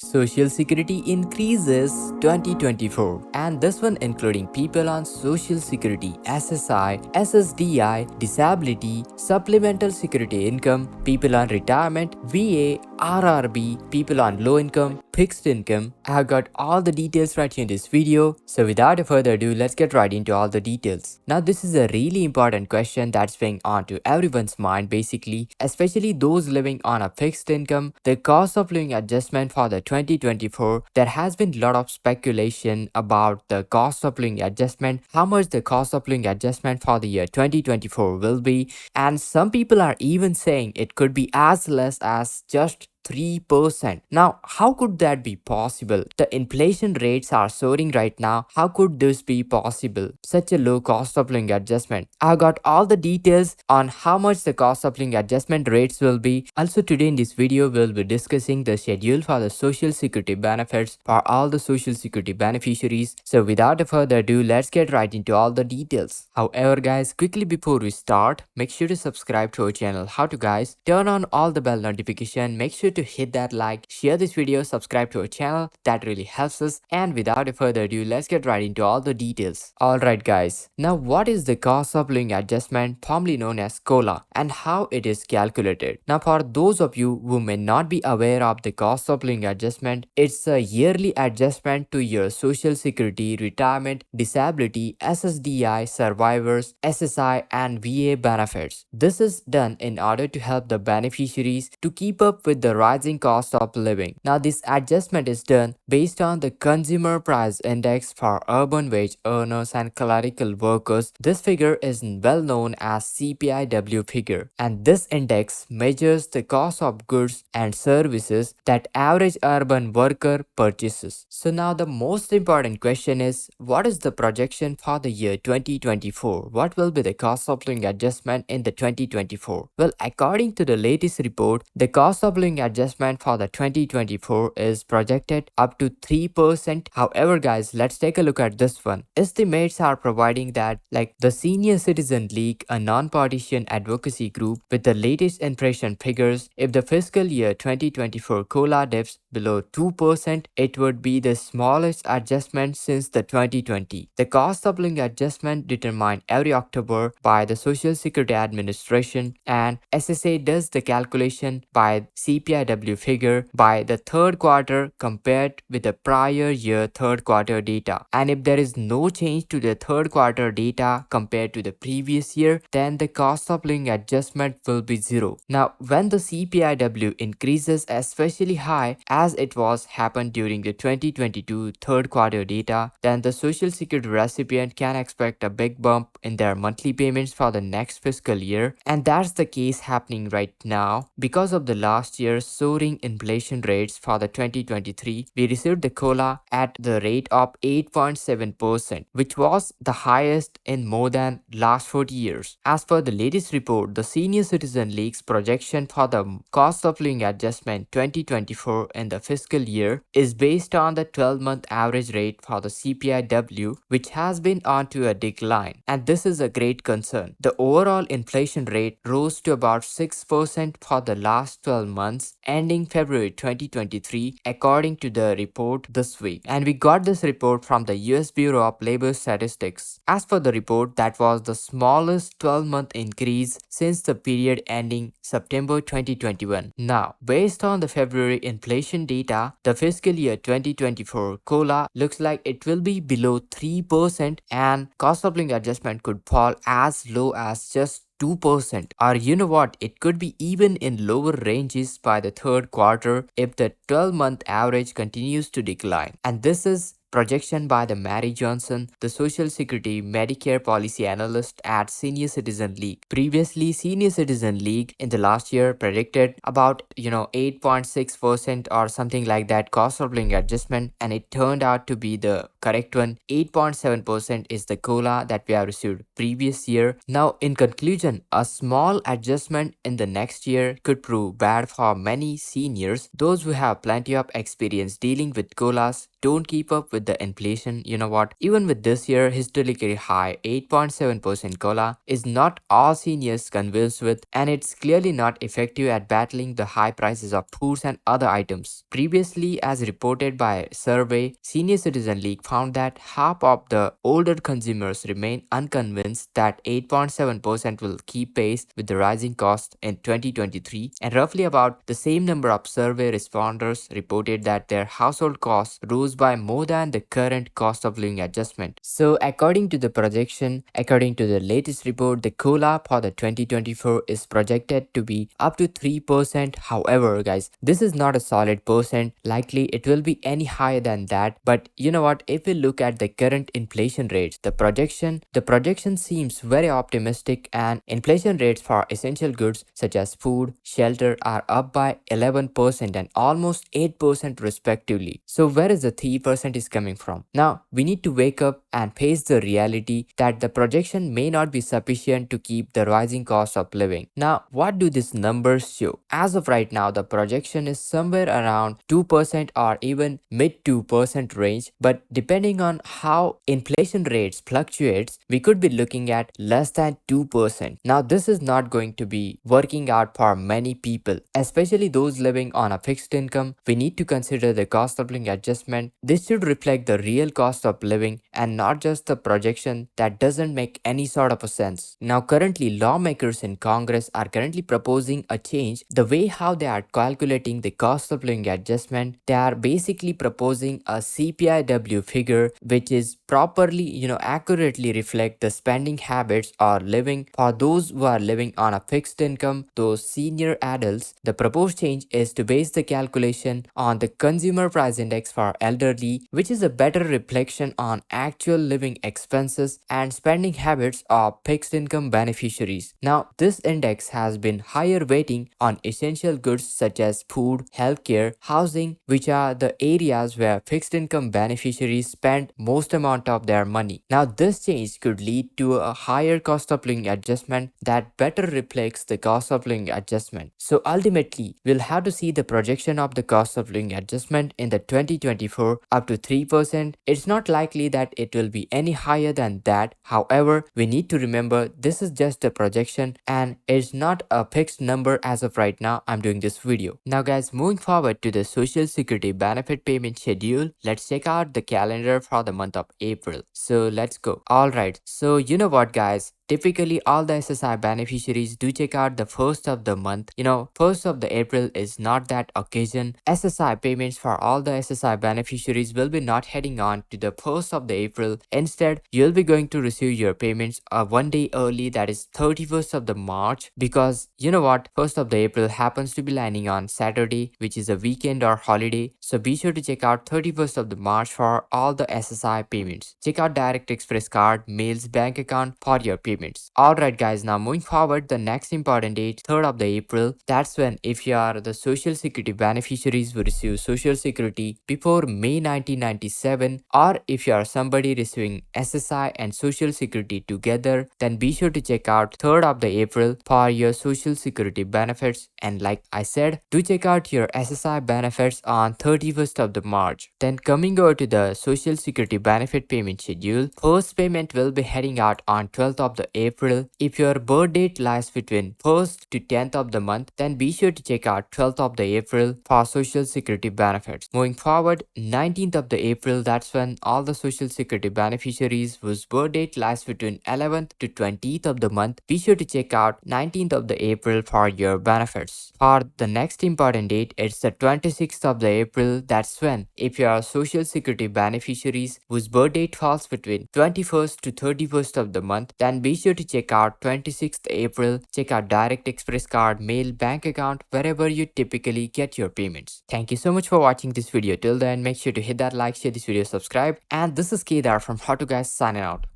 Social Security increases 2024, and this one including people on Social Security, SSI, SSDI, disability, supplemental security income, people on retirement, VA, RRB, people on low income, fixed income. I have got all the details right here in this video, so without further ado, let's get right into all the details. Now this is a really important question that's being on to everyone's mind basically, especially those living on a fixed income. The cost of living adjustment for the 2024, there has been a lot of speculation about the cost of living adjustment, how much the cost of living adjustment for the year 2024 will be, and some people are even saying it could be as less as just 3%. Now, how could that be possible? The inflation rates are soaring right now. How could this be possible? Such a low cost of living adjustment. I got all the details on how much the cost of living adjustment rates will be. Also, today in this video, we'll be discussing the schedule for the Social Security benefits for all the Social Security beneficiaries. So, without further ado, let's get right into all the details. However, guys, quickly before we start, make sure to subscribe to our channel. How to, guys? Turn on all the bell notification. Make sure to hit that like, share this video, subscribe to our channel. That really helps us. And without further ado, let's get right into all the details. Alright guys, now what is the cost of living adjustment, formerly known as COLA, and how it is calculated? Now for those of you who may not be aware of the cost of living adjustment, it's a yearly adjustment to your Social Security, retirement, disability, SSDI, survivors, SSI and VA benefits. This is done in order to help the beneficiaries to keep up with the rising cost of living. Now this adjustment is done based on the Consumer Price Index for urban wage earners and clerical workers. This figure is well known as CPIW figure, and this index measures the cost of goods and services that average urban worker purchases. So now the most important question is, what is the projection for the year 2024? What will be the cost of living adjustment in the 2024? Well, according to the latest report, the cost of living adjustment for the 2024 is projected up to 3%. However, guys, let's take a look at this one. Estimates are providing that, like the Senior Citizen League, a non-partisan advocacy group, with the latest inflation figures, if the fiscal year 2024 COLA dips below 2%, it would be the smallest adjustment since the 2020. The cost of living adjustment determined every October by the Social Security Administration, and SSA does the calculation by CPIW figure by the third quarter compared with the prior year third quarter data. And if there is no change to the third quarter data compared to the previous year, then the cost of living adjustment will be zero. Now, when the CPIW increases especially high as it was happened during the 2022 third quarter data, then the Social Security recipient can expect a big bump in their monthly payments for the next fiscal year, and that's the case happening right now because of the last year's soaring inflation rates. For the 2023, we received the COLA at the rate of 8.7%, which was the highest in more than last 40 years. As per the latest report, the Senior Citizen League's projection for the cost of living adjustment 2024 in the fiscal year is based on the 12-month average rate for the CPIW, which has been on to a decline, and this is a great concern. The overall inflation rate rose to about 6% for the last 12 months ending February 2023, according to the report this week. And we got this report from the US Bureau of Labor Statistics. As per the report, that was the smallest 12-month increase since the period ending September 2021. Now, based on the February inflation data, the fiscal year 2024 COLA looks like it will be below 3%, and cost of living adjustment could fall as low as just 2%, or you know what, it could be even in lower ranges by the third quarter if the 12-month average continues to decline. And this is projection by the Mary Johnson, the Social Security Medicare policy analyst at Senior Citizen League. Previously, Senior Citizen League in the last year predicted about 8.6% or something like that cost of living adjustment, and it turned out to be the correct one. 8.7% is the COLA that we have received previous year. Now, in conclusion, a small adjustment in the next year could prove bad for many seniors, those who have plenty of experience dealing with COLAs, don't keep up with the inflation. You know what? Even with this year historically high 8.7% COLA is not all seniors convinced with, and it's clearly not effective at battling the high prices of foods and other items. Previously, as reported by a survey, Senior Citizen League found that half of the older consumers remain unconvinced that 8.7% will keep pace with the rising cost in 2023, and roughly about the same number of survey responders reported that their household costs rose by more than the current cost of living adjustment. So, according to the projection, according to the latest report, the COLA for the 2024 is projected to be up to 3%. However, guys, this is not a solid percent. Likely it will be any higher than that. But you know what? If we look at the current inflation rates, the projection seems very optimistic, and inflation rates for essential goods such as food, shelter are up by 11% and almost 8% respectively. So where is the 3% is coming from? Now we need to wake up and face the reality that the projection may not be sufficient to keep the rising cost of living. Now what do these numbers show? As of right now, the projection is somewhere around 2% or even mid 2% range, but depending on how inflation rates fluctuates, we could be looking at less than 2%. Now this is not going to be working out for many people, especially those living on a fixed income. We need to consider the cost of living adjustment. This should reflect the real cost of living and not just the projection that doesn't make any sort of a sense. Now currently lawmakers in Congress are currently proposing a change the way how they are calculating the cost of living adjustment. They are basically proposing a CPIW figure which is properly, accurately reflect the spending habits or living for those who are living on a fixed income, those senior adults. The proposed change is to base the calculation on the consumer price index for elderly, which is a better reflection on actual living expenses and spending habits of fixed income beneficiaries. Now, this index has been higher weighting on essential goods such as food, healthcare, housing, which are the areas where fixed income beneficiaries spend most amount of their money. Now, this change could lead to a higher cost of living adjustment that better reflects the cost of living adjustment. So ultimately, we'll have to see the projection of the cost of living adjustment in the 2024 up to 3%. It's not likely that it will be any higher than that. However, we need to remember this is just a projection and it's not a fixed number as of right now. I'm doing this video. Now guys, moving forward to the Social Security benefit payment schedule, let's check out the calendar for the month of April. So let's go. Alright, so you know what guys, typically all the SSI beneficiaries do check out the first of the month. First of the April is not that occasion. SSI payments for all the SSI beneficiaries will be not heading on to the first of the April. Instead, you'll be going to receive your payments one day early, that is 31st of the March, because you know what, first of the April happens to be landing on Saturday, which is a weekend or holiday. So be sure to check out 31st of the March for all the SSI payments. Check out Direct Express card, mails, bank account for your payments. Alright guys, now moving forward, the next important date, 3rd of the April, that's when if you are the Social Security beneficiaries who receive Social Security before May 1997, or if you are somebody receiving SSI and Social Security together, then be sure to check out 3rd of the April for your Social Security benefits. And like I said, do check out your SSI benefits on 31st of the March. Then coming over to the Social Security benefit payment schedule, first payment will be heading out on 12th of the April. If your birth date lies between 1st to 10th of the month, then be sure to check out 12th of the April for Social Security benefits. Moving forward, 19th of the April, that's when all the Social Security beneficiaries whose birth date lies between 11th to 20th of the month, be sure to check out 19th of the April for your benefits. For the next important date, it's the 26th of the April. That's when if you are Social Security beneficiaries whose birth date falls between 21st to 31st of the month, then be sure to check out 26th April. Check out Direct Express card, mail, bank account, wherever you typically get your payments. Thank you so much for watching this video. Till then, make sure to hit that like, share this video, subscribe, and this is Kedar from How to Guys signing out.